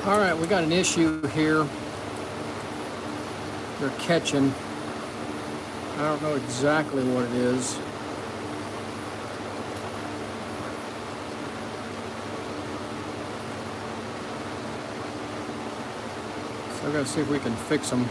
All right, we got an issue here. They're catching. I don't know exactly what it is. So I've got to see if we can fix them.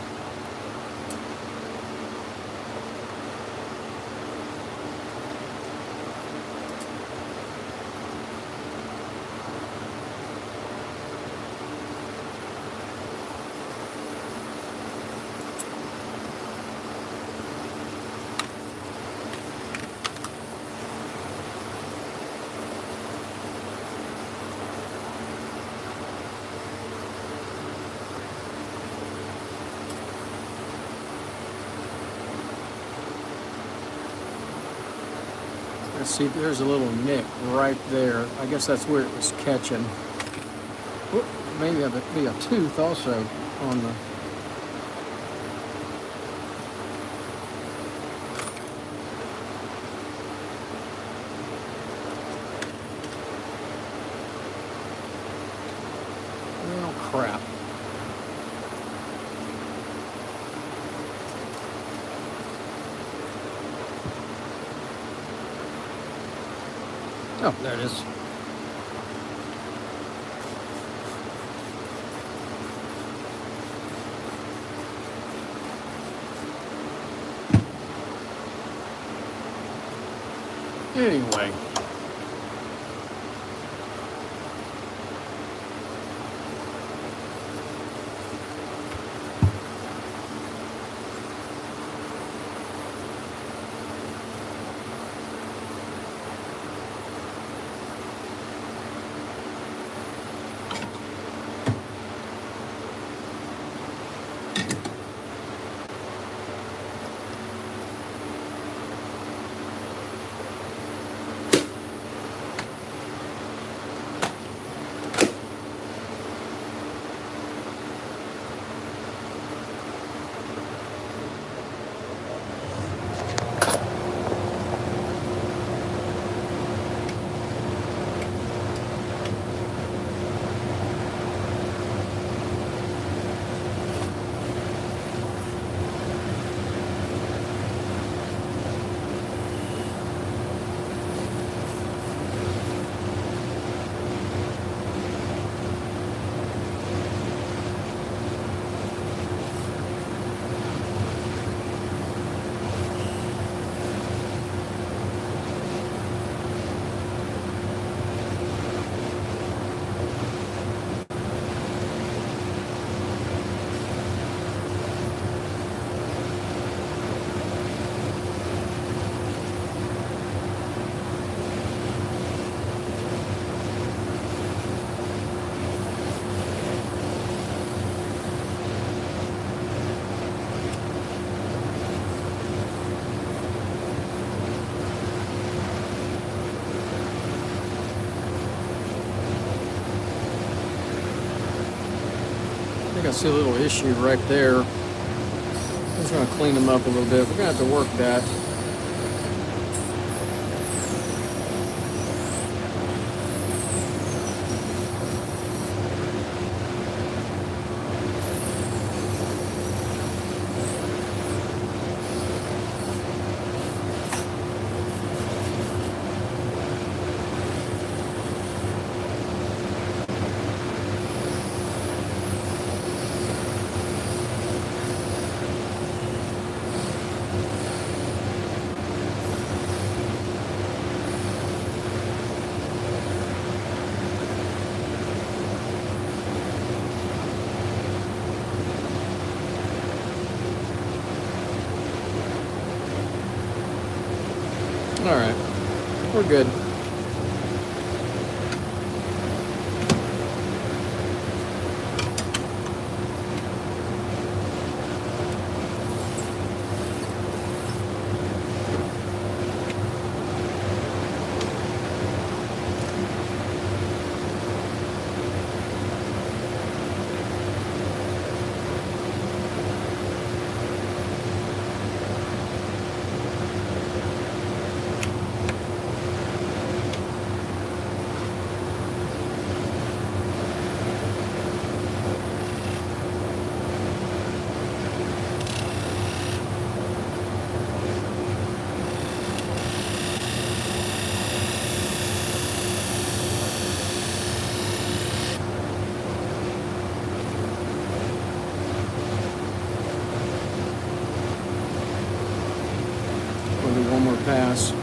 Let's see, there's a little nick right there. I guess that's where it was catching. Whoop, maybe there'll be a tooth also on the... Oh, crap. Oh, there it is. Anyway. I think I see a little issue right there. I'm just going to clean them up a little bit. We're going to have to work that. All right, we're good. pass.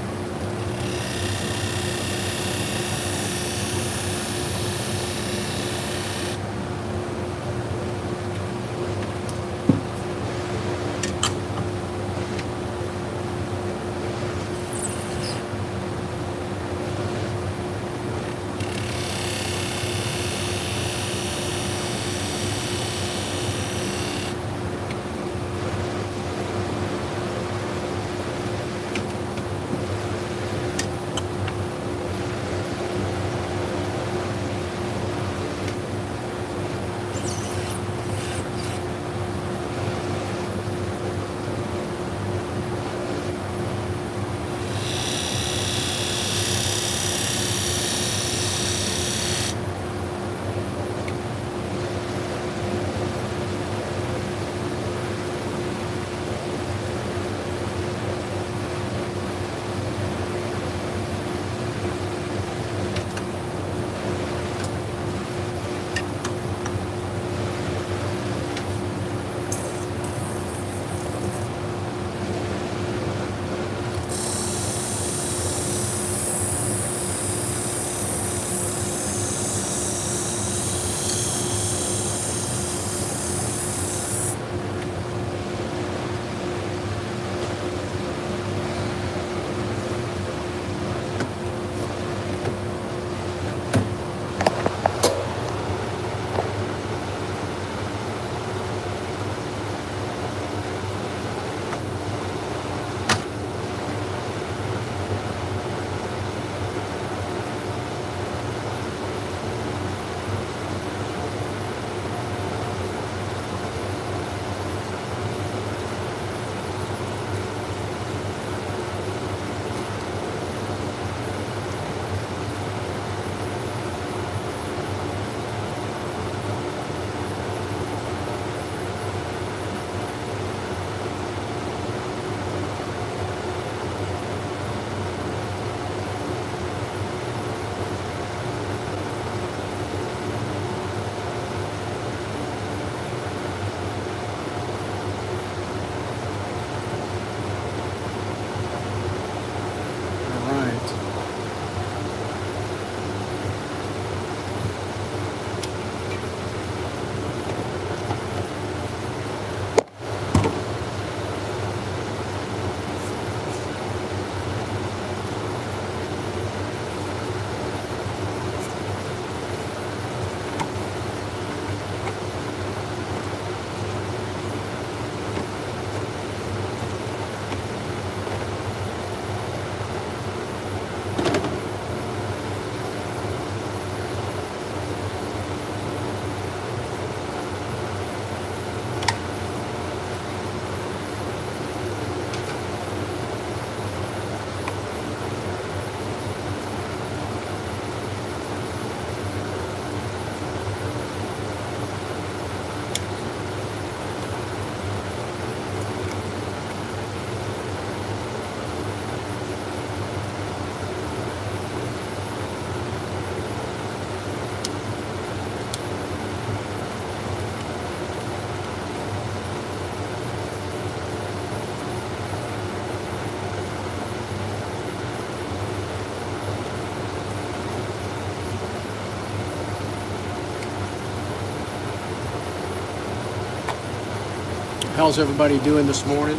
How's everybody doing this morning?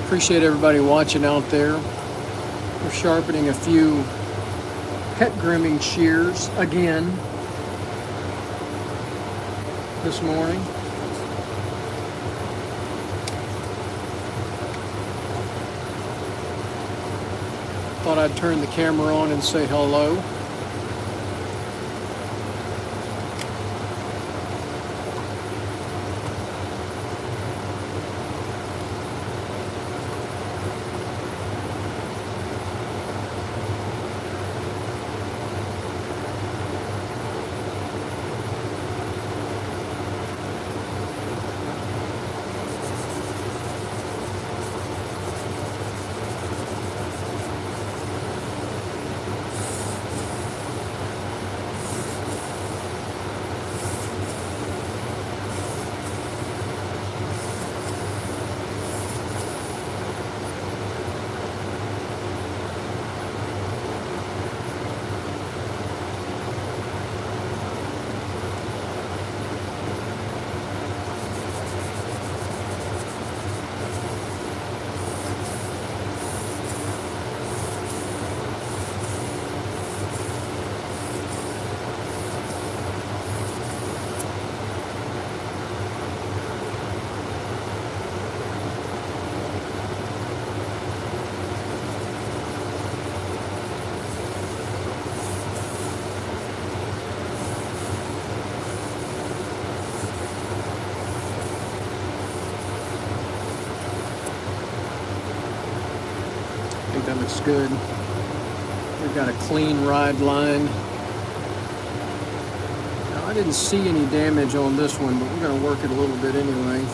Appreciate everybody watching out there. We're sharpening a few pet grooming shears again this morning. Thought I'd turn the camera on and say hello. that looks good. We've got a clean ride line. Now, I didn't see any damage on this one, but we're going to work it a little bit anyway.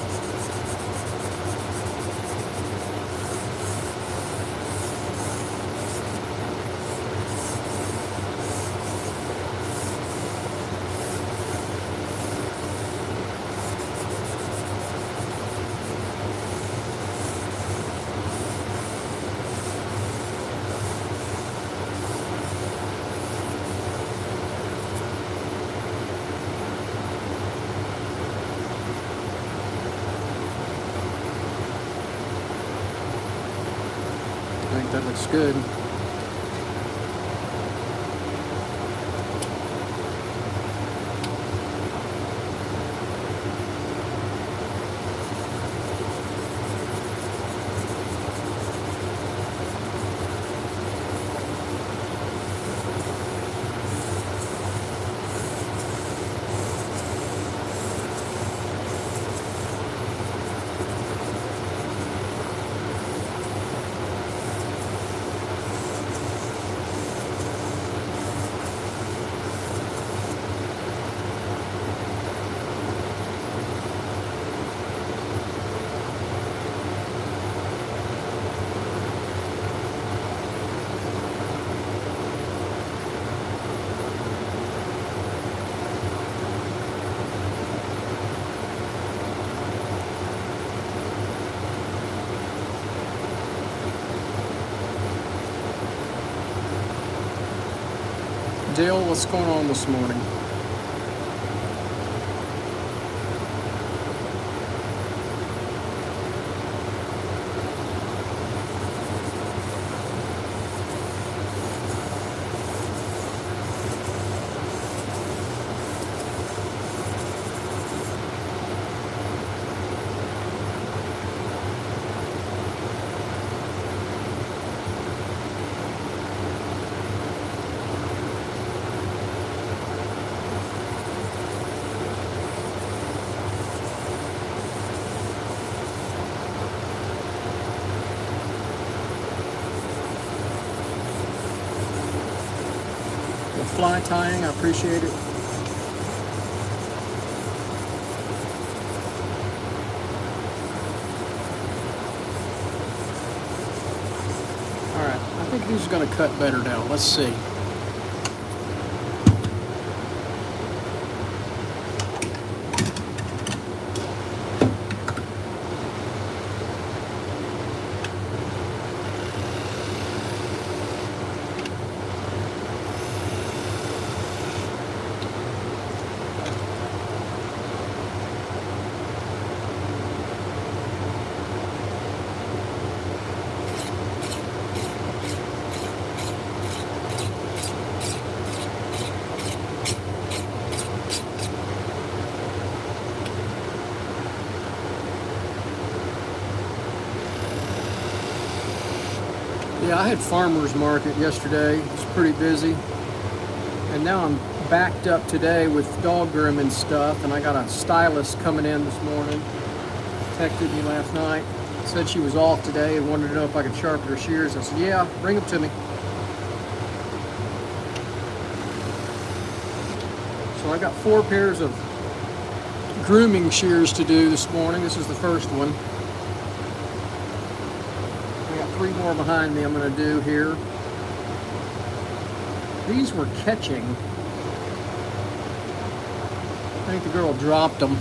I think that looks good. Dale, what's going on this morning? Fly tying, I appreciate it. All right, I think these are going to cut better now. Let's see. Yeah, I had farmer's market yesterday. It was pretty busy. And now I'm backed up today with dog grooming stuff, and I got a stylist coming in this morning. Texted me last night. Said she was off today and wanted to know if I could sharpen her shears. I said, yeah, bring them to me. So I got 4 pairs of grooming shears to do this morning. This is the first one. 3 more behind me I'm going to do here. These were catching. I think the girl dropped them.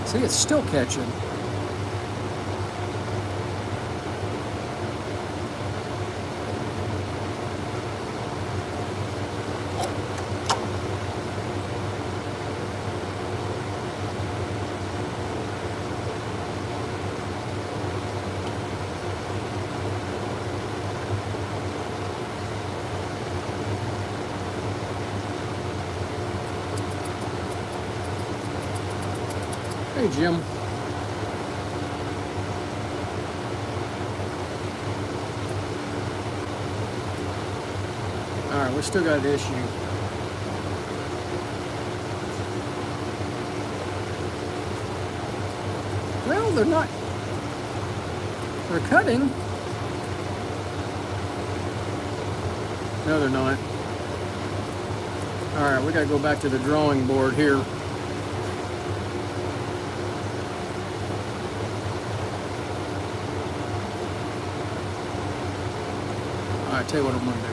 See, it's still catching. Hey, Jim. All right, we still got an issue. they're not. They're cutting. No, they're not. All right, we gotta go back to the drawing board here. All right, tell you what I'm gonna do.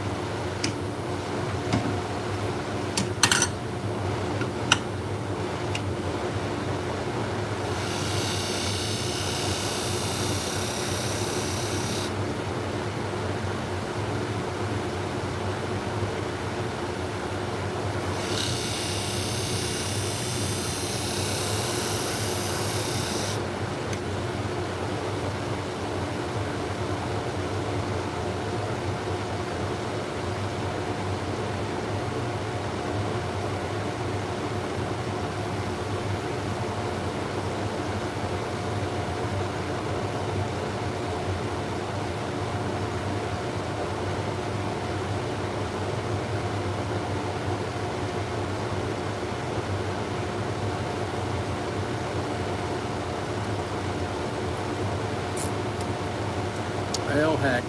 Well, heck.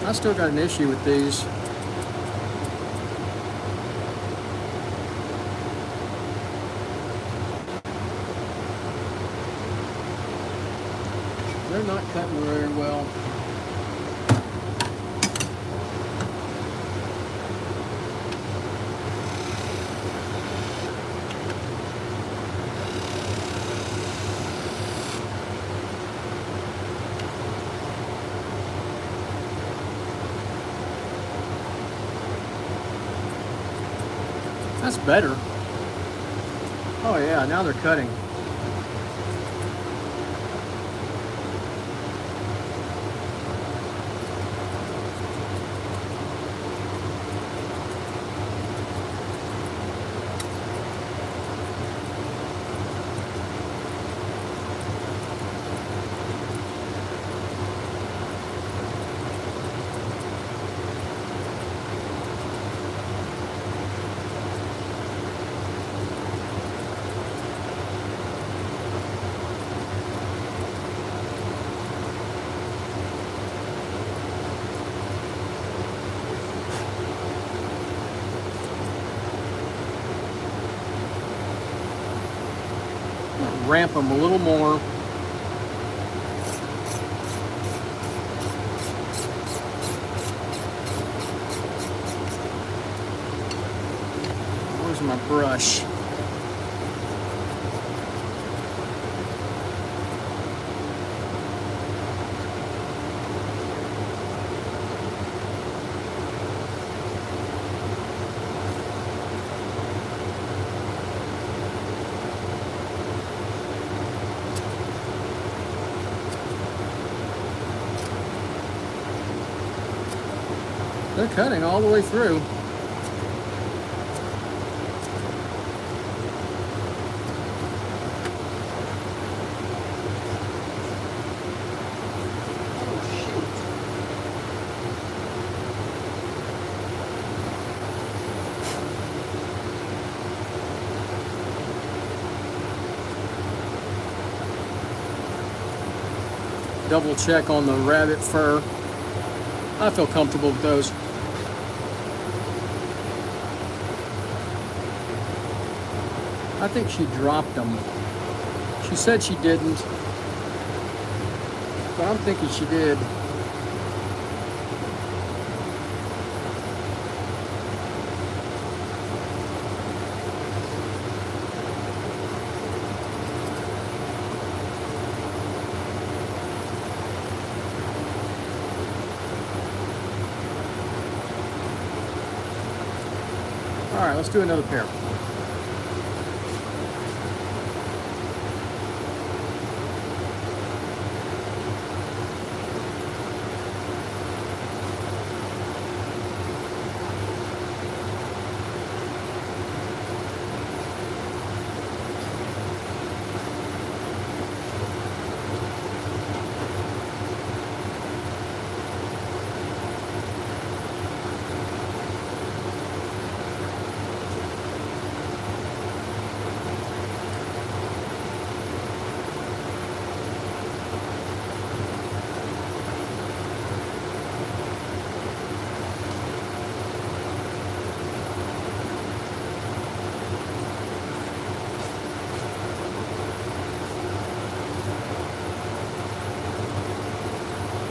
I still got an issue with these. They're not cutting very well. That's better. Oh yeah, now they're cutting. Ramp them a little more. Where's my brush? They're cutting all the way through. Double check on the rabbit fur. I feel comfortable with those. I think she dropped them. She said she didn't, but I'm thinking she did. All right, let's do another pair.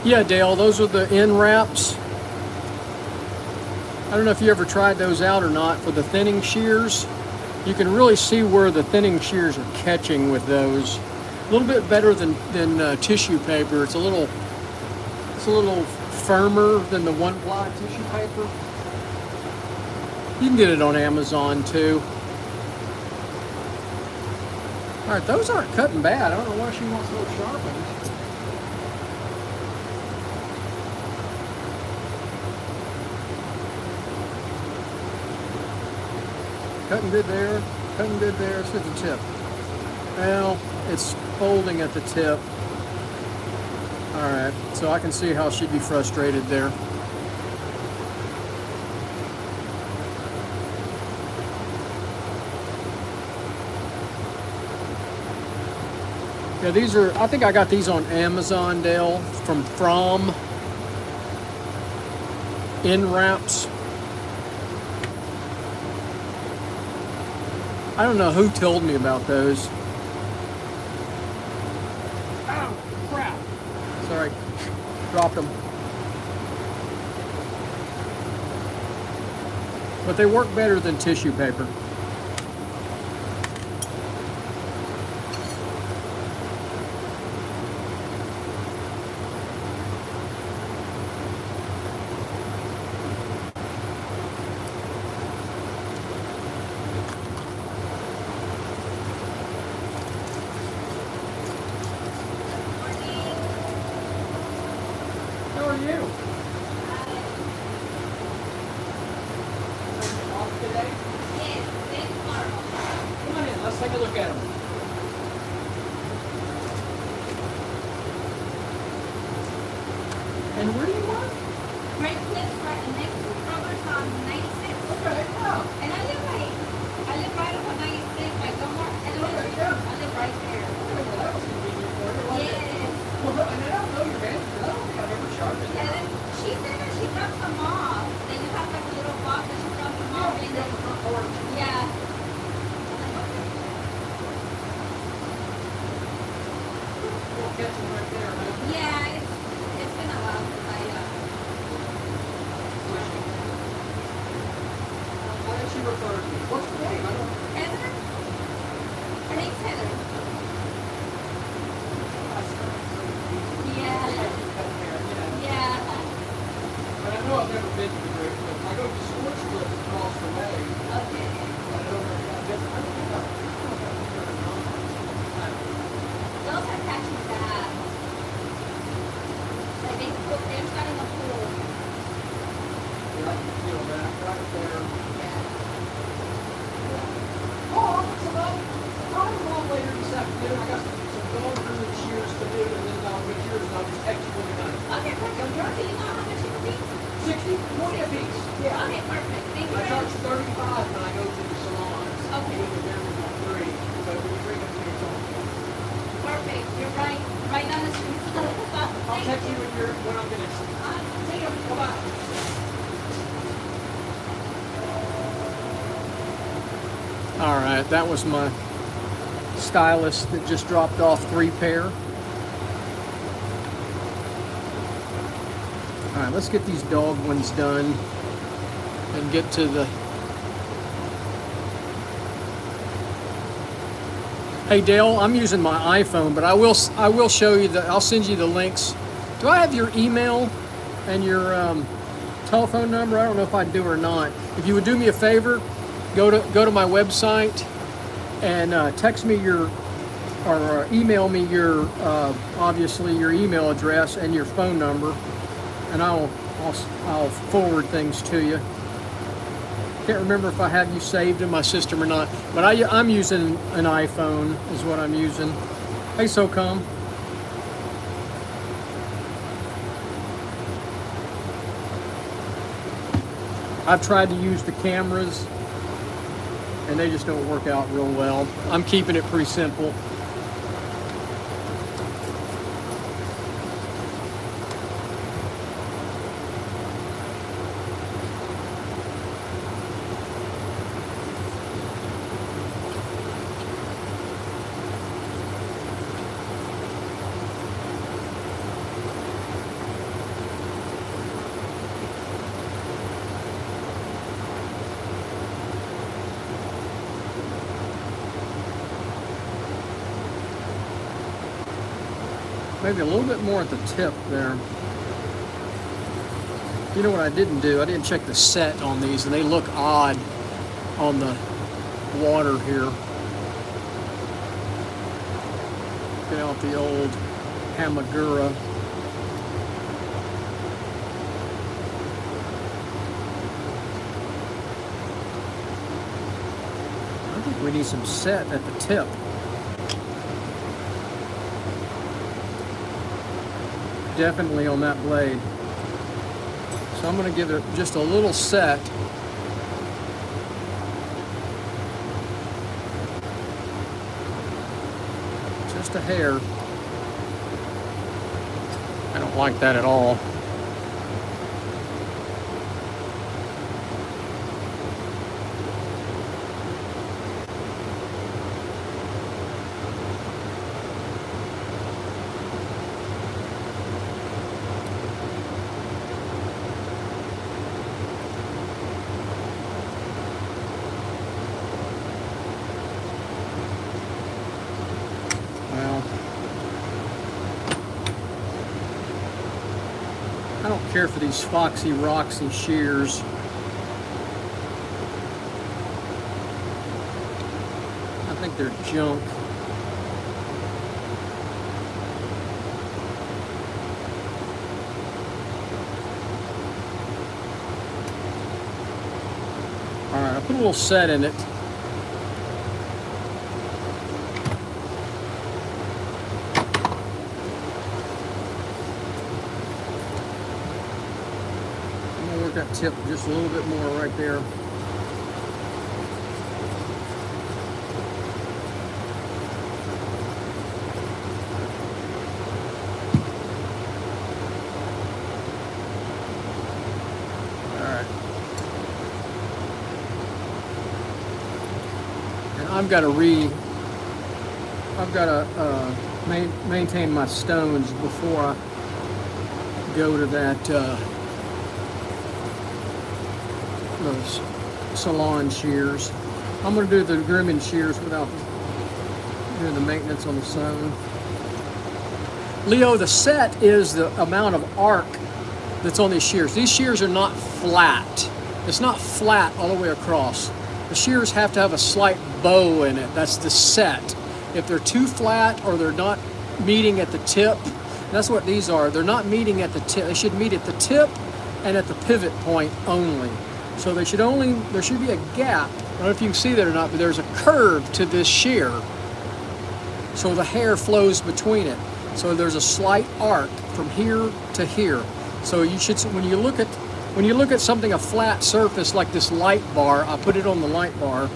Yeah, Dale, those are the end wraps. I don't know if you ever tried those out or not for the thinning shears. You can really see where the thinning shears are catching with those. A little bit better than tissue paper. It's a little firmer than the one-ply tissue paper. You can get it on Amazon too. All right, those aren't cutting bad. I don't know why she wants those sharpened. Cutting good there, cutting good there. Let's hit the tip. Well, it's folding at the tip. All right, so I can see how she'd be frustrated there. Yeah, these are, I think I got these on Amazon, Dale, from end wraps. I don't know who told me about those. Oh, crap. Sorry, dropped them. But they work better than tissue paper. Let's take a look at them. And where do you work? Right next to Robert's on 96. Okay. Oh. And I live right up on 96, like somewhere. I live right there. Well, that was convenient for you. Yes. Well, and I don't know your manager. I don't think I've ever sharpened Yeah, that. then she said that she dropped them off. Then you have like a little box that she dropped them off. Yeah, And you got the front porch. yeah. We'll catch them right there, huh? Yeah, it's been a while since Why did she refer to me? What's the name? I don't know. Heather? Her name's Heather. Yeah. Yeah. But I know I've never been to the Great Cliff. I go to Sports Cliff across the way. Okay. But I don't know if I've been. I don't think I've Those are catching bad. Like they put them out in the pool. Yeah, I can feel that right there. Yeah. Oh, I'll come along later this afternoon. I got some dog grooming shears to do, and then I'll get yours, and I'll just text you when you're done. Okay, perfect. Do you know how much it would be? 60, 20 a piece. Yeah. Okay, perfect. Thank you. I charge 35 when I go to the salons. Okay. You get them for 3. So when you bring them to your phone. Perfect. You're right down the street. I'll text you when I'm finished. See you. Bye-bye. All right, that was my Stylist that just dropped off 3 pair. All right, let's get these dog ones done and get to the... Hey Dale, I'm using my iPhone, but I will show you I'll send you the links. Do I have your email and your telephone number? I don't know if I do or not. If you would do me a favor, go to my website and text me or email me your obviously your email address and your phone number, and I'll forward things to you. Can't remember if I have you saved in my system or not, but I'm using an iPhone is what I'm using. Hey, SOCOM. I've tried to use the cameras and they just don't work out real well. I'm keeping it pretty simple. maybe a little bit more at the tip there. You know what I didn't do? I didn't check the set on these, and they look odd on the water here. Get out the old Hamagura. I think we need some set at the tip. Definitely on that blade. So I'm going to give it just a little set. Just a hair. I don't like that at all. I don't care for these Foxy Roxy shears. I think they're junk. All right, I put a little set in it. That tip just a little bit more right there. All right. And I've got to maintain my stones before I go to that those salon shears. I'm going to do the grooming shears without doing the maintenance on the stone. Leo, the set is the amount of arc that's on these shears. These shears are not flat. It's not flat all the way across. The shears have to have a slight bow in it. That's the set. If they're too flat or they're not meeting at the tip, that's what these are. They're not meeting at the tip. They should meet at the tip and at the pivot point only. So there should be a gap. I don't know if you can see that or not, but there's a curve to this shear. So the hair flows between it. So there's a slight arc from here to here. So you should, when you look at something, a flat surface like this light bar, I put it on the light bar,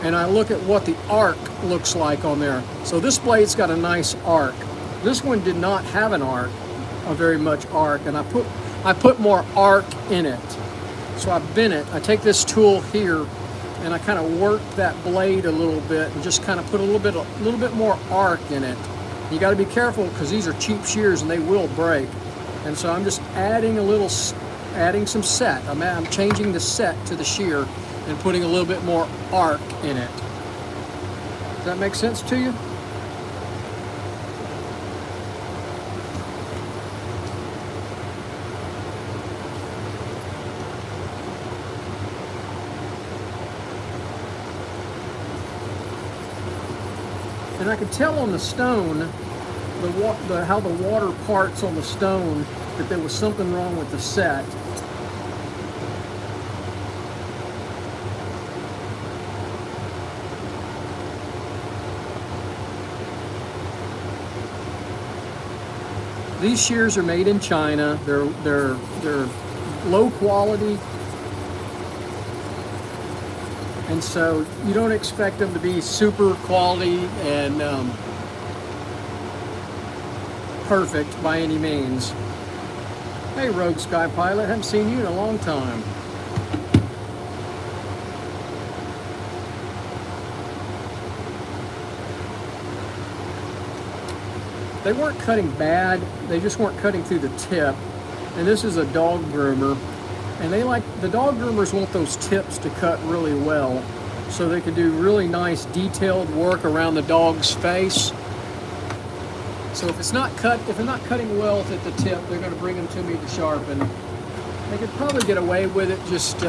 and I look at what the arc looks like on there. So this blade's got a nice arc. This one did not have an arc, a very much arc, and I put more arc in it. So I bend it. I take this tool here and I kind of work that blade a little bit and just kind of put a little bit more arc in it. You got to be careful because these are cheap shears and they will break. And so I'm just adding some set. I'm changing the set to the shear and putting a little bit more arc in it. Does that make sense to you? And I could tell on the stone, how the water parts on the stone, that there was something wrong with the set. These shears are made in China. They're low quality. And so you don't expect them to be super quality and perfect by any means. Hey, Rogue Sky Pilot, haven't seen you in a long time. They weren't cutting bad, they just weren't cutting through the tip. And this is a dog groomer. And the dog groomers want those tips to cut really well so they can do really nice detailed work around the dog's face. So if it's not cutting well at the tip, they're going to bring them to me to sharpen. They could probably get away with it just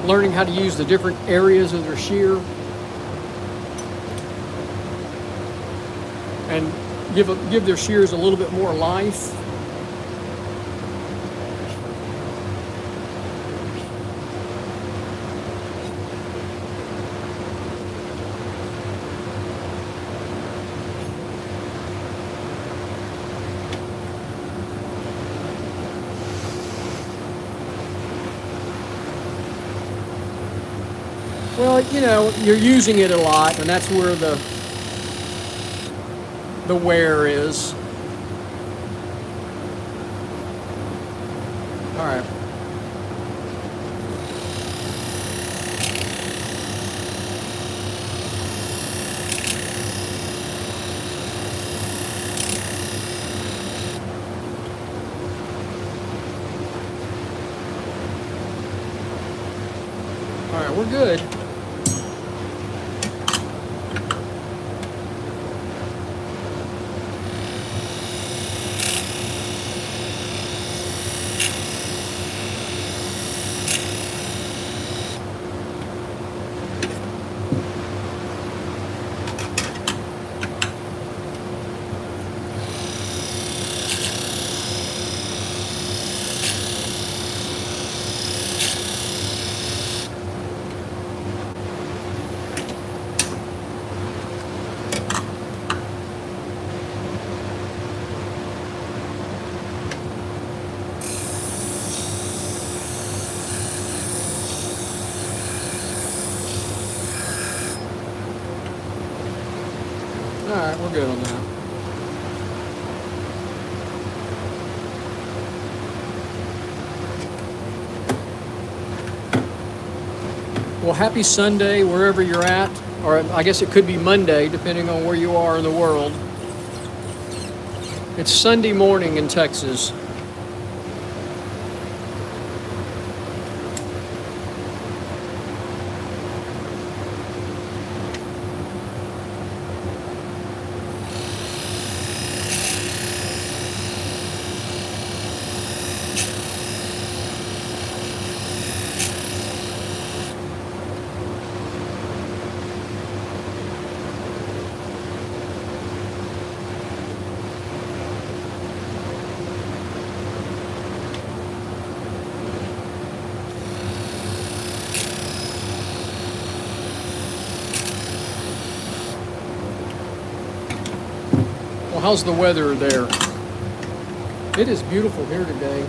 learning how to use the different areas of their shear and give their shears a little bit more life. Well, you know, you're using it a lot, and that's where the wear is. All right. All right, we're good. All right, we're good on that. Well, happy Sunday wherever you're at, or I guess it could be Monday, depending on where you are in the world. It's Sunday morning in Texas. Well, how's the weather there? It is beautiful here today.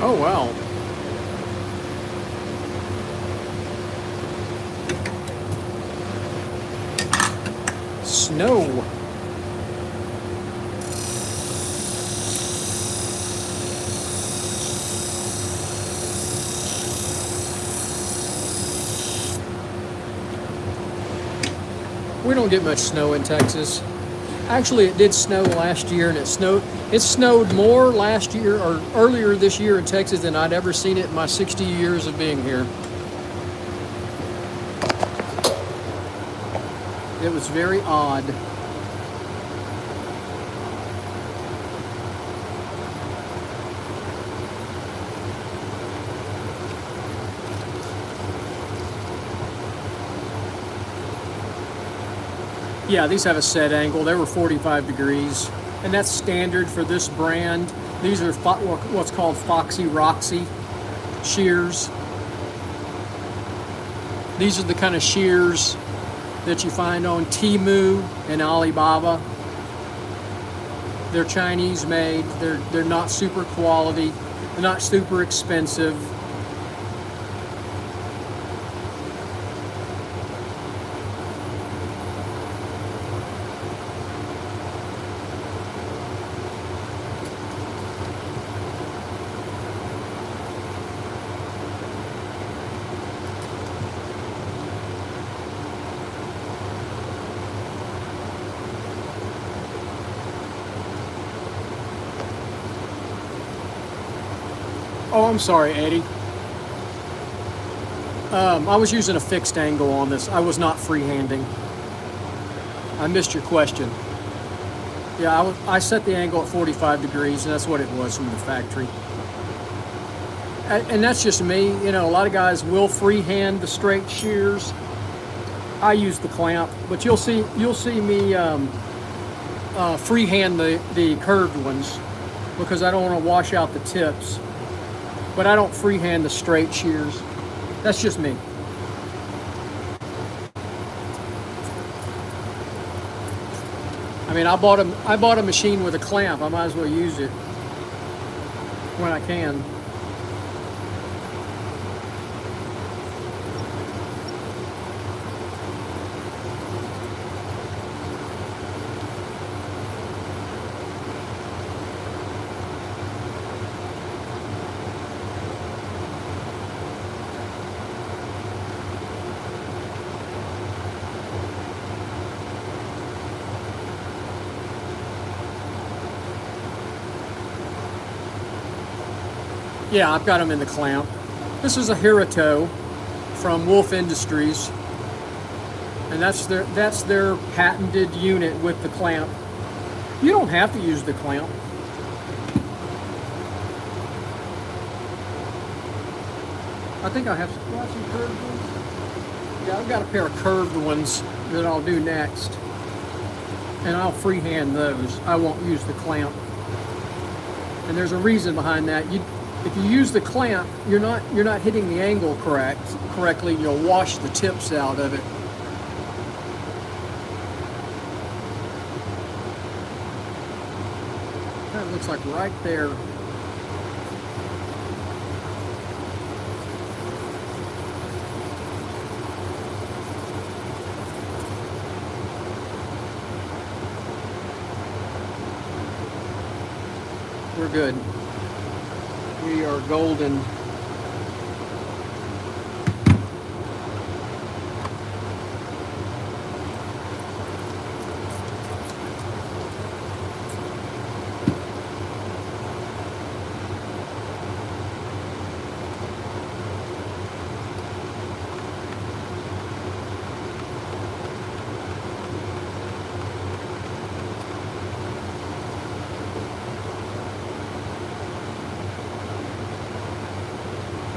Oh, wow. Snow. We don't get much snow in Texas. Actually, it did snow last year, and it snowed more last year or earlier this year in Texas than I'd ever seen it in my 60 years of being here. It was very odd. Yeah, these have a set angle. They were 45 degrees, and that's standard for this brand. These are what's called Foxy Roxy shears. These are the kind of shears that you find on Temu and Alibaba. They're Chinese made. They're not super quality. They're not super expensive. Oh, I'm sorry, Eddie. I was using a fixed angle on this. I was not freehanding. I missed your question. Yeah, I set the angle at 45 degrees, and that's what it was from the factory. And that's just me. You know, a lot of guys will freehand the straight shears. I use the clamp, but you'll see me freehand the curved ones because I don't want to wash out the tips. But I don't freehand the straight shears. That's just me. I mean, I bought a machine with a clamp. I might as well use it when I can. Yeah, I've got them in the clamp. This is a Hirito from Wolf Industries, and that's their patented unit with the clamp. You don't have to use the clamp. I think I have some curved ones. Yeah, I've got a pair of curved ones that I'll do next, and I'll freehand those. I won't use the clamp, and there's a reason behind that. If you use the clamp, you're not hitting the angle correctly. You'll wash the tips out of it. That looks like right there. We're good. We are golden.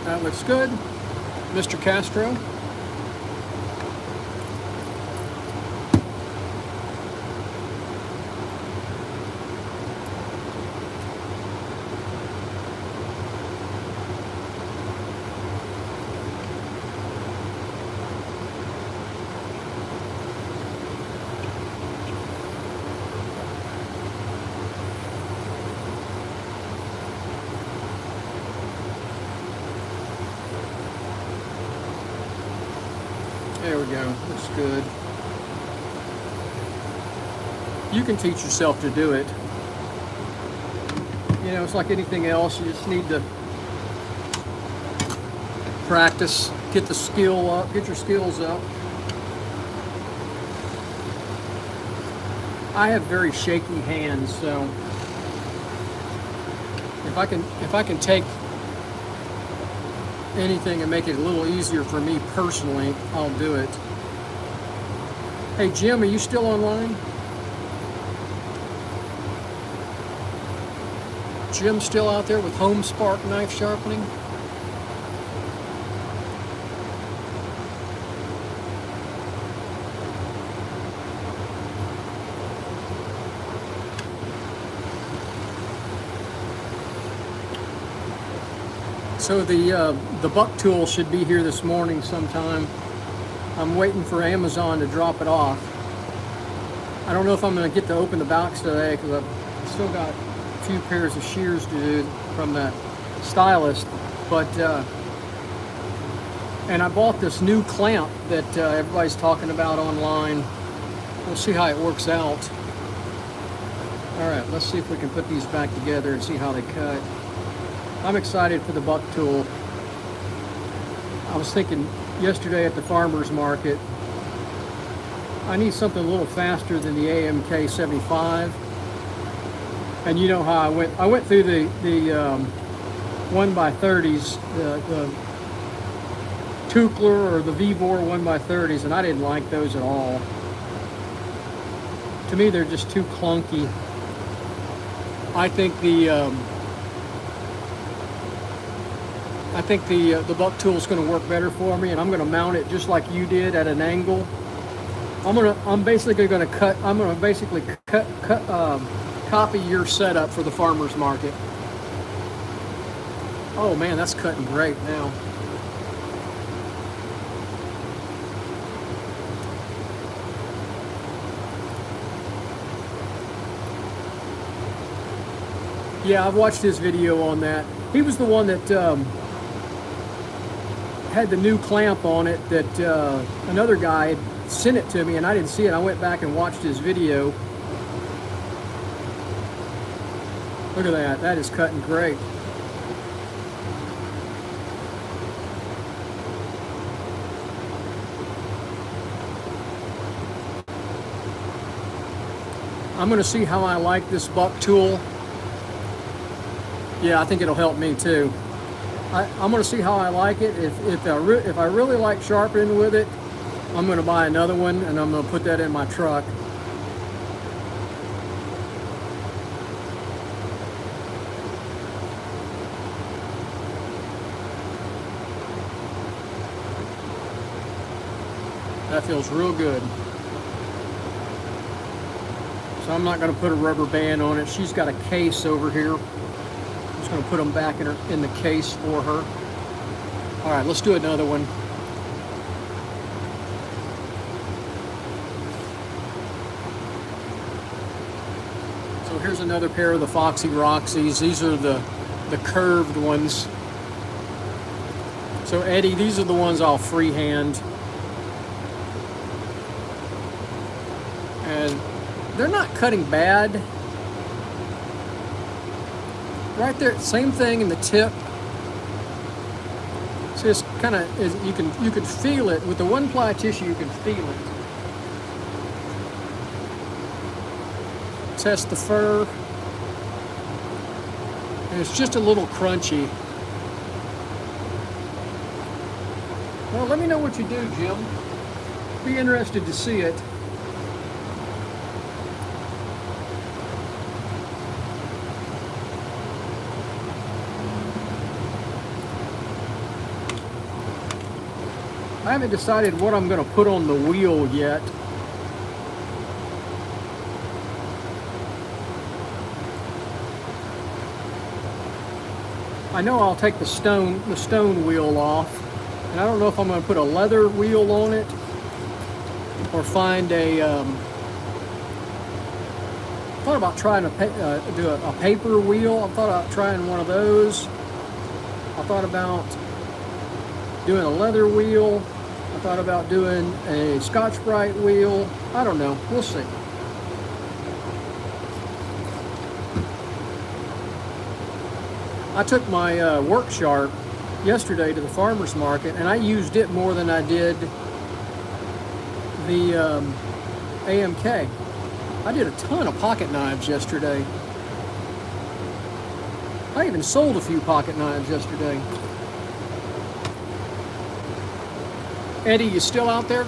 That looks good. Mr. Castro. There we go, looks good. You can teach yourself to do it. You know, it's like anything else, you just need to practice, get the skill up, get your skills up. I have very shaky hands, so if I can take anything and make it a little easier for me personally, I'll do it. Hey Jim, are you still online? Jim still out there with Home Spark knife sharpening? So the buck tool should be here this morning sometime. I'm waiting for Amazon to drop it off. I don't know if I'm going to get to open the box today because I've still got a few pairs of shears to do from that Stylist. But and I bought this new clamp that everybody's talking about online. We'll see how it works out. All right, let's see if we can put these back together and see how they cut. I'm excited for the buck tool. I was thinking yesterday at the farmer's market, I need something a little faster than the AMK 75. And you know how I went through the 1x30s, the Tukler or the Vibor 1x30s, and I didn't like those at all. To me, they're just too clunky. I think the buck tool is going to work better for me, and I'm going to mount it just like you did at an angle. I'm basically going to copy your setup for the farmer's market. Oh man, that's cutting great now. Yeah, I've watched his video on that. He was the one that had the new clamp on it that another guy had sent it to me, and I didn't see it. I went back and watched his video. Look at that. That is cutting great. I'm going to see how I like this buck tool. Yeah, I think it'll help me too. I'm going to see how I like it. If I really like sharpening with it, I'm going to buy another one, and I'm going to put that in my truck. That feels real good. So I'm not going to put a rubber band on it. She's got a case over here. I'm just going to put them back in the case for her. All right, let's do another one. So here's another pair of the Foxy Roxys. These are the curved ones. So Eddie, these are the ones I'll freehand. And they're not cutting bad. Right there, same thing in the tip. So it's kind of, you can feel it with the one ply tissue. You can feel it. Test the fur, and it's just a little crunchy. Well, let me know what you do, Jim. Be interested to see it. I haven't decided what I'm going to put on the wheel yet. I know I'll take the stone wheel off, and I don't know if I'm going to put a leather wheel on it or find a. I thought about trying to do a paper wheel. I thought about trying one of those. I thought about doing a leather wheel. I thought about doing a Scotch-Brite wheel. I don't know. We'll see. I took my work sharp yesterday to the farmer's market, and I used it more than I did the AMK. I did a ton of pocket knives yesterday. I even sold a few pocket knives yesterday. Eddie, you still out there?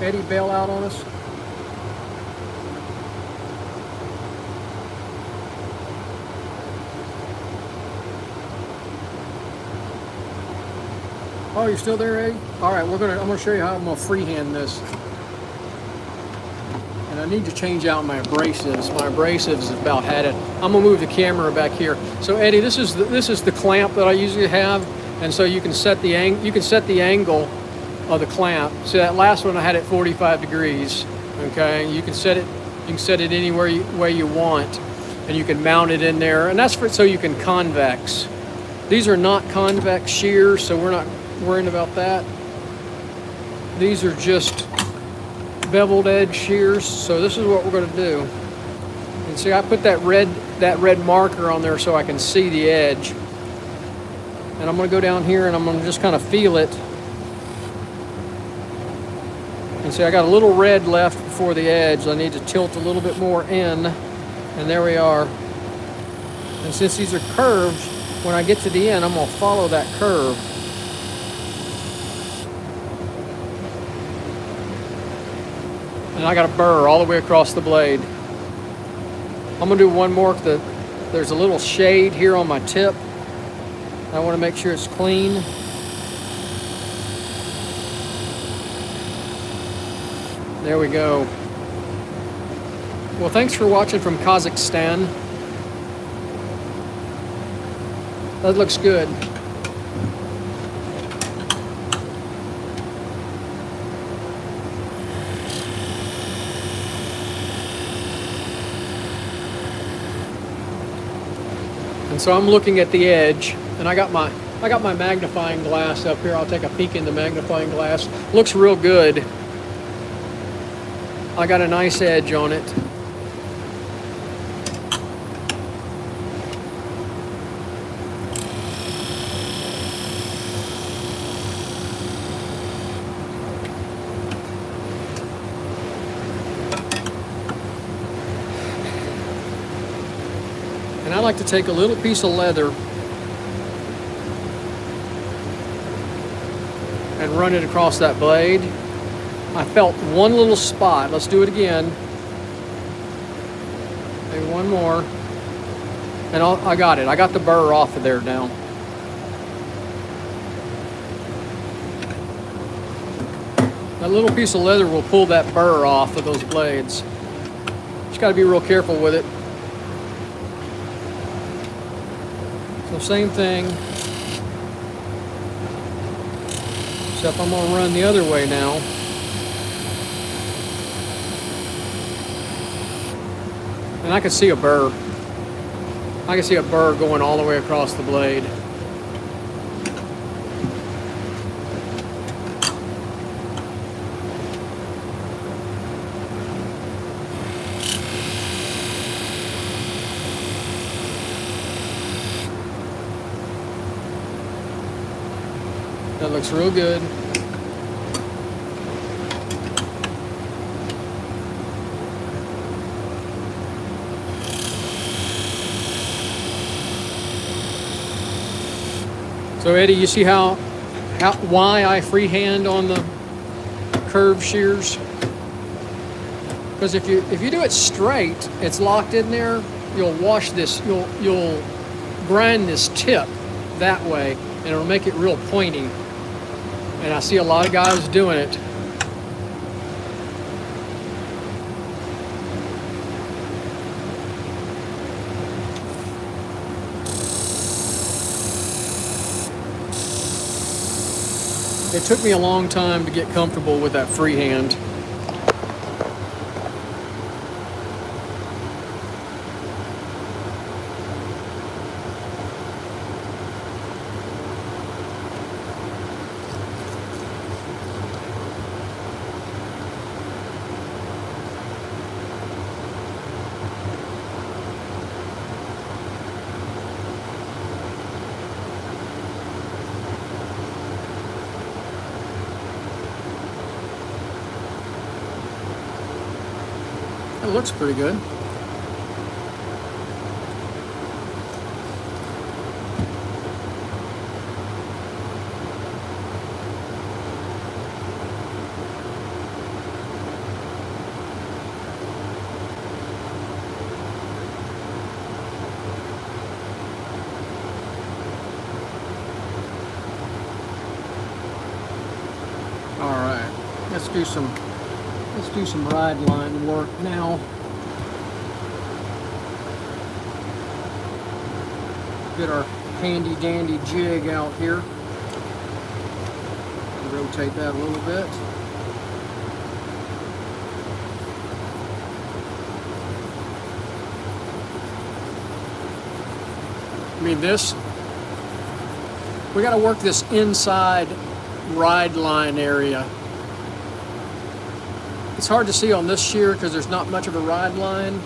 Eddie, bail out on us. Oh, you're still there, Eddie? All right, I'm gonna show you how I'm gonna freehand this. And I need to change out my abrasives. My abrasives have about had it. I'm gonna move the camera back here. So Eddie, this is the clamp that I usually have. And so you can set the angle of the clamp. So that last one I had at 45 degrees. Okay, you can set it anywhere way you want, and you can mount it in there. And that's so you can convex. These are not convex shears, so we're not worrying about that. These are just beveled edge shears. So this is what we're going to do. And see, I put that red marker on there so I can see the edge. And I'm going to go down here and I'm going to just kind of feel it. And see, I got a little red left before the edge. I need to tilt a little bit more in. And there we are. And since these are curved, when I get to the end, I'm going to follow that curve. And I got a burr all the way across the blade. I'm going to do one more. There's a little shade here on my tip. I want to make sure it's clean. There we go. Well, thanks for watching from Kazakhstan. That looks good. And so I'm looking at the edge, and I got my magnifying glass up here. I'll take a peek in the magnifying glass. Looks real good. I got a nice edge on it. And I like to take a little piece of leather and run it across that blade. I felt one little spot. Let's do it again. Maybe one more. And I got it. I got the burr off of there now. That little piece of leather will pull that burr off of those blades. Just got to be real careful with it. So same thing, except I'm going to run the other way now. And I can see a burr. I can see a burr going all the way across the blade. That looks real good. So Eddie, you see why I freehand on the curved shears? Because if you do it straight, it's locked in there. You'll wash this. You'll grind this tip that way, and it'll make it real pointy. And I see a lot of guys doing it. It took me a long time to get comfortable with that freehand. It looks pretty good. All right, let's do some ride line work now. Get our handy dandy jig out here. Rotate that a little bit. I mean, we got to work this inside ride line area. It's hard to see on this shear because there's not much of a ride line,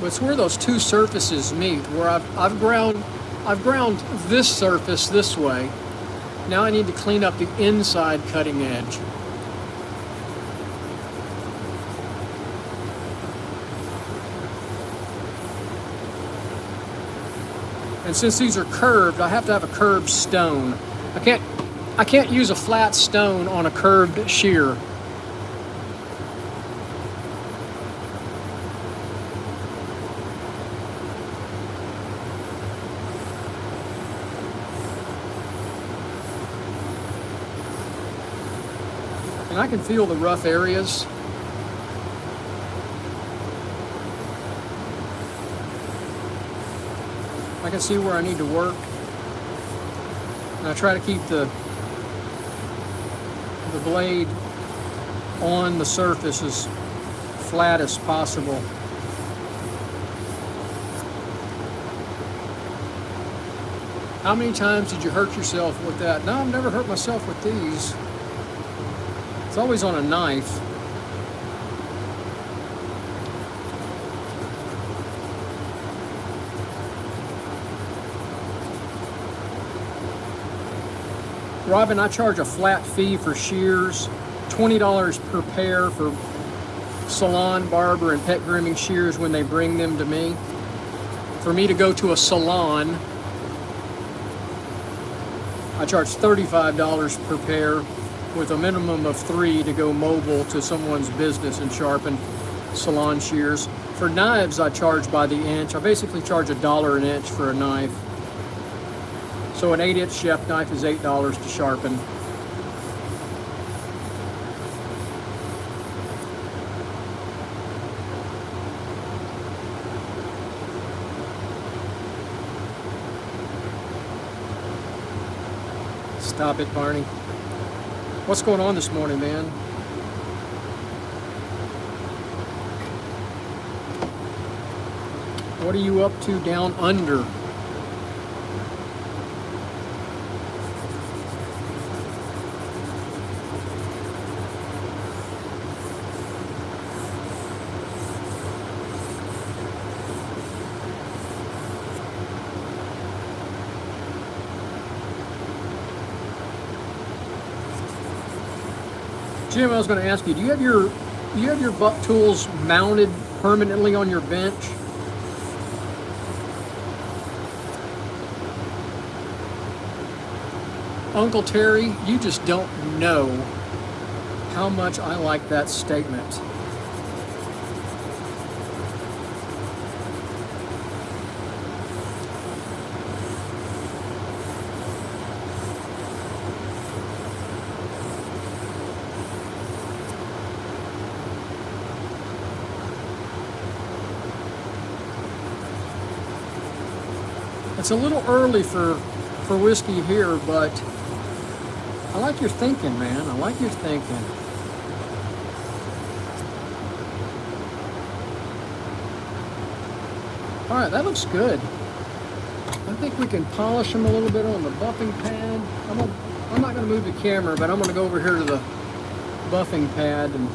but it's where those two surfaces meet, where I've ground this surface this way. Now I need to clean up the inside cutting edge. And since these are curved, I have to have a curved stone. I can't use a flat stone on a curved shear. And I can feel the rough areas. I can see where I need to work. And I try to keep the blade on the surface as flat as possible. How many times did you hurt yourself with that? No, I've never hurt myself with these. It's always on a knife. Robin, I charge a flat fee for shears, $20 per pair for salon, barber, and pet grooming shears when they bring them to me. For me to go to a salon, I charge $35 per pair with a minimum of 3 to go mobile to someone's business and sharpen salon shears. For knives, I charge by the inch. I basically charge $1 an inch for a knife. So an 8-inch chef knife is $8 to sharpen. Stop it, Barney. What's going on this morning, man? What are you up to down under? Jim, I was going to ask you, do you have your buck tools mounted permanently on your bench? Uncle Terry, you just don't know how much I like that statement. It's a little early for whiskey here, but I like your thinking, man. I like your thinking. All right, that looks good. I think we can polish them a little bit on the buffing pad. I'm not going to move the camera, but I'm going to go over here to the buffing pad and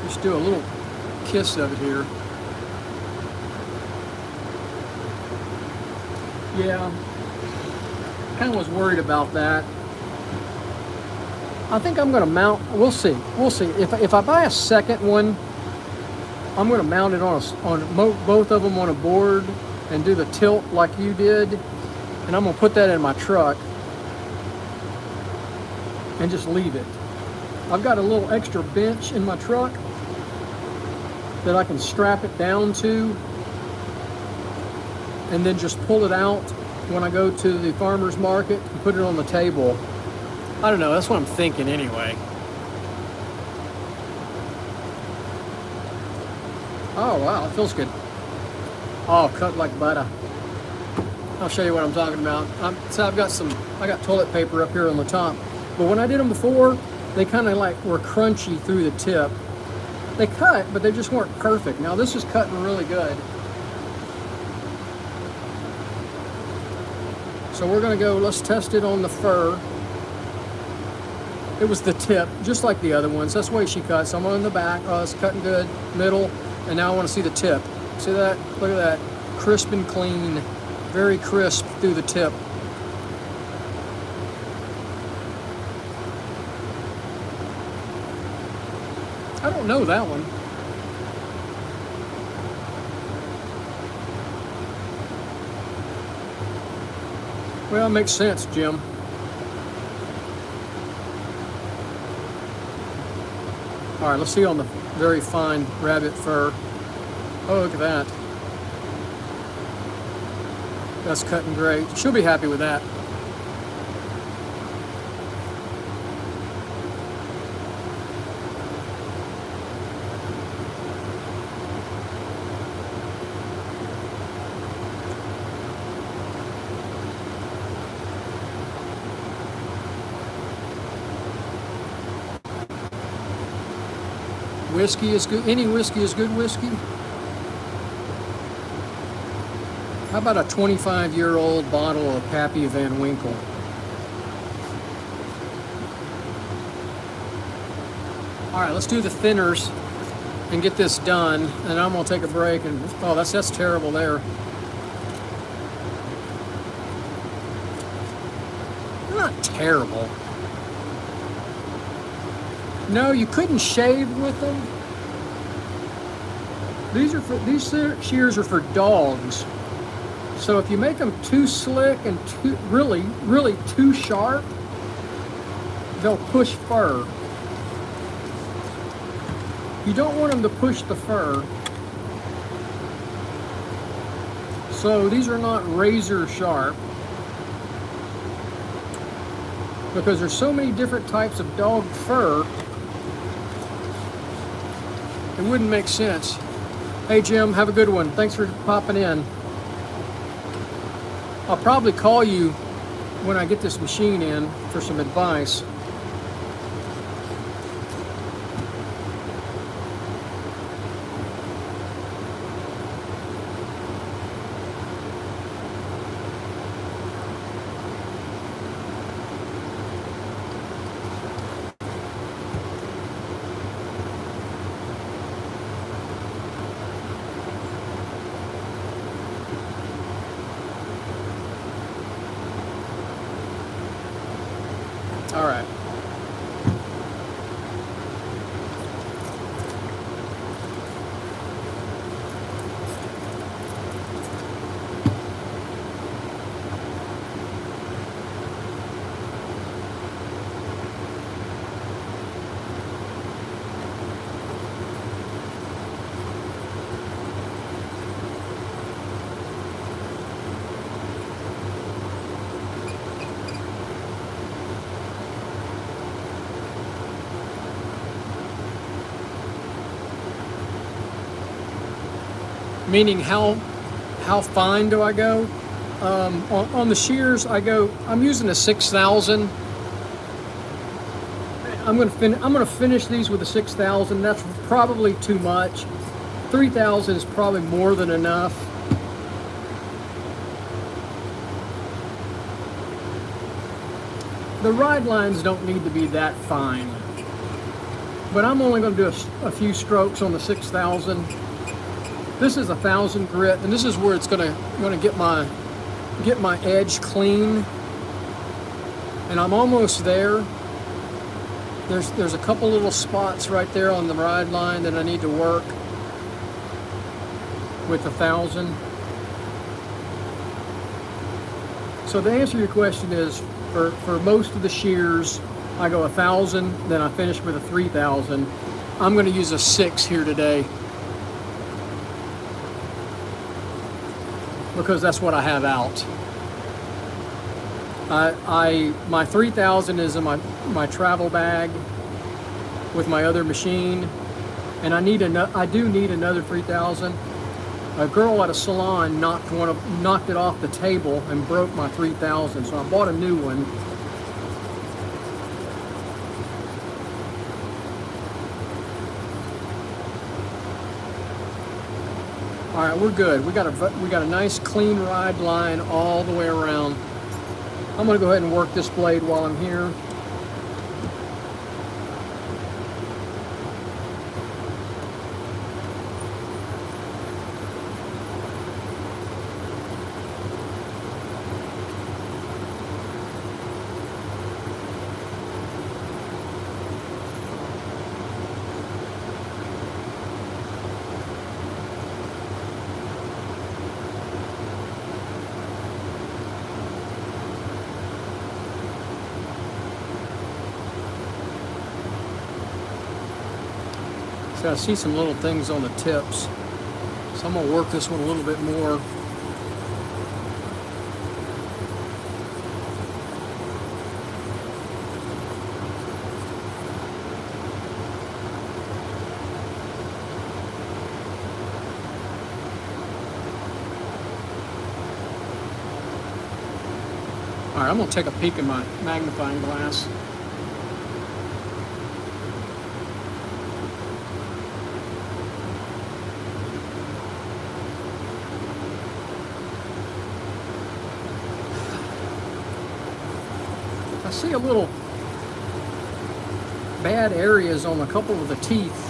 just do a little kiss of it here. Yeah, kind of was worried about that. I think I'm going to mount, we'll see. If I buy a second one, I'm going to mount it on both of them on a board and do the tilt like you did. And I'm going to put that in my truck and just leave it. I've got a little extra bench in my truck that I can strap it down to and then just pull it out when I go to the farmer's market and put it on the table. I don't know, that's what I'm thinking anyway. Oh wow, it feels good. Oh, cut like butter. I'll show you what I'm talking about. So I got toilet paper up here on the top. But when I did them before, they kind of like were crunchy through the tip. They cut, but they just weren't perfect. Now this is cutting really good. So we're gonna go, let's test it on the fur. It was the tip, just like the other ones. That's the way she cuts. I'm on the back, oh, it's cutting good, middle, and now I wanna see the tip. See that? Look at that, crisp and clean, very crisp through the tip. I don't know that one. Well, it makes sense, Jim. All right, let's see on the very fine rabbit fur. Oh, look at that. That's cutting great. She'll be happy with that. Whiskey is good. Any whiskey is good whiskey. How about a 25-year-old bottle of Pappy Van Winkle? All right, let's do the thinners and get this done. And I'm gonna take a break. And oh, that's terrible there. They're not terrible. No, you couldn't shave with them. These shears are for dogs. So if you make them too slick and too really too sharp, they'll push fur. You don't want them to push the fur. So these are not razor sharp, because there's so many different types of dog fur. It wouldn't make sense. Hey Jim, have a good one. Thanks for popping in. I'll probably call you when I get this machine in for some advice. All right. Meaning how fine do I go? On the shears, I'm using a 6,000. I'm gonna finish these with a 6,000. That's probably too much. 3,000 is probably more than enough. The ride lines don't need to be that fine, but I'm only going to do a few strokes on the 6,000. This is 1,000 grit, and this is where it's going to get my edge clean. And I'm almost there. There's a couple little spots right there on the ride line that I need to work with 1,000. So the answer to your question is, for most of the shears, I go 1,000, then I finish with a 3,000. I'm going to use a 6 here today, because that's what I have out. My 3,000 is in my travel bag with my other machine, and I do need another 3,000. A girl at a salon knocked it off the table and broke my 3,000, so I bought a new one. All right, we're good. We got a nice clean ride line all the way around. I'm gonna go ahead and work this blade while I'm here. So I see some little things on the tips. So I'm gonna work this one a little bit more. All right, I'm gonna take a peek in my magnifying glass. I see a little bad areas on a couple of the teeth.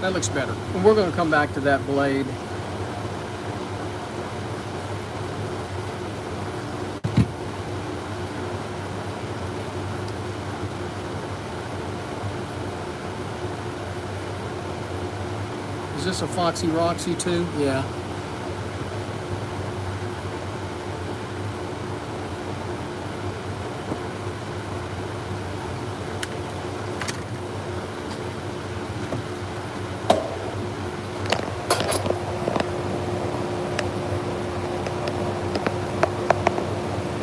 That looks better. And we're going to come back to that blade. Is this a Foxy Roxy too? Yeah.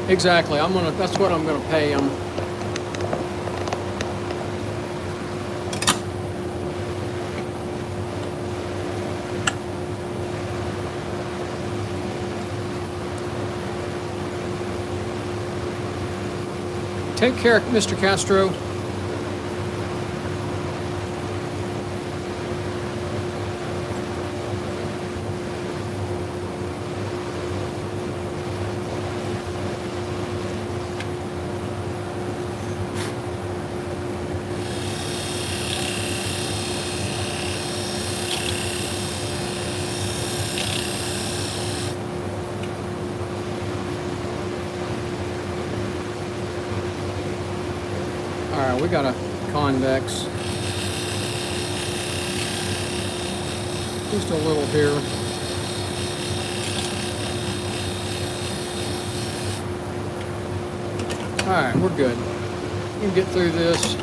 Exactly. That's what I'm gonna pay them. Take care, Mr. Castro. All right, we got a convex. Just a little here. All right, we're good. We can get through this.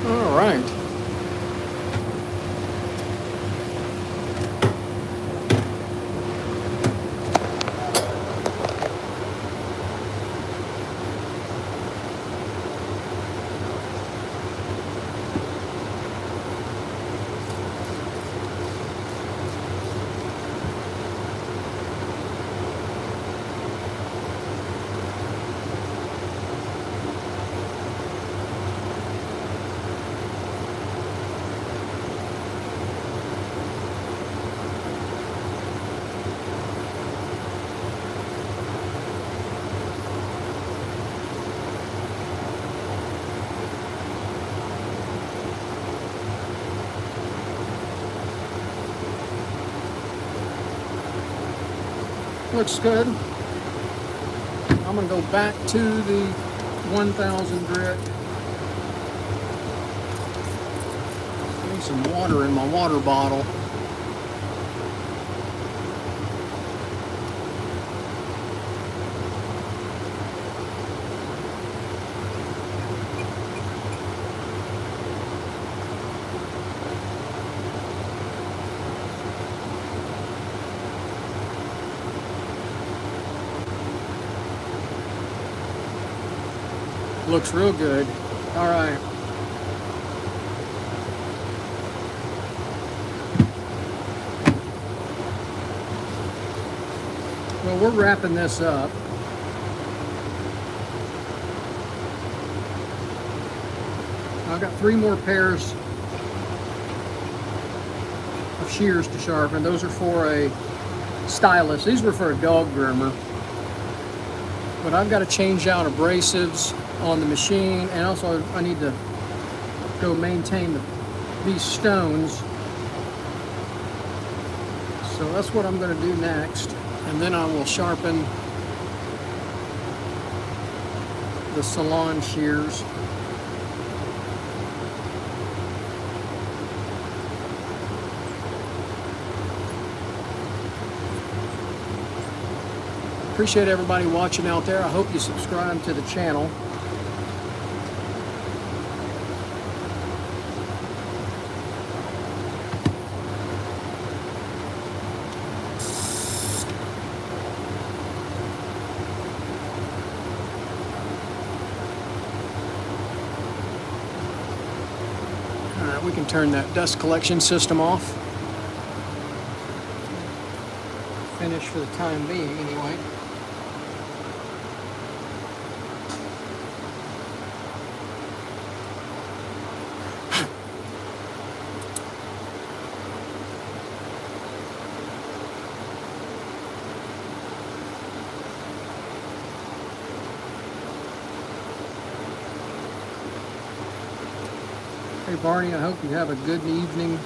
All right. Looks good. I'm gonna go back to the 1000 grit. Need some water in my water bottle. Looks real good. All right. Well, we're wrapping this up. I've got 3 more pairs of shears to sharpen. Those are for a Stylist. These were for a dog groomer. But I've got to change out abrasives on the machine, and also I need to go maintain these stones. So that's what I'm going to do next. And then I will sharpen the salon shears. Appreciate everybody watching out there. I hope you subscribe to the channel. All right, we can turn that dust collection system off. Finish for the time being, anyway. Hey Barney, I hope you have a good evening.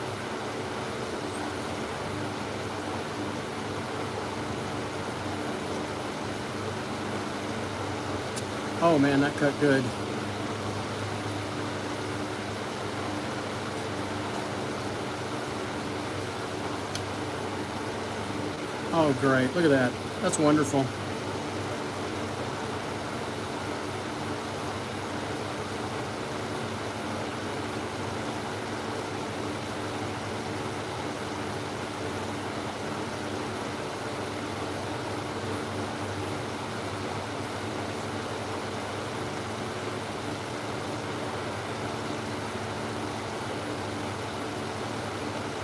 Oh man, that cut good. Oh great, look at that. That's wonderful.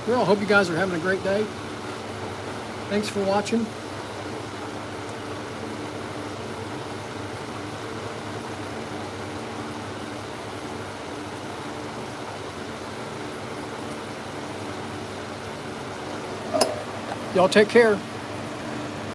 Well, I hope you guys are having a great day. Thanks for watching. Y'all take care.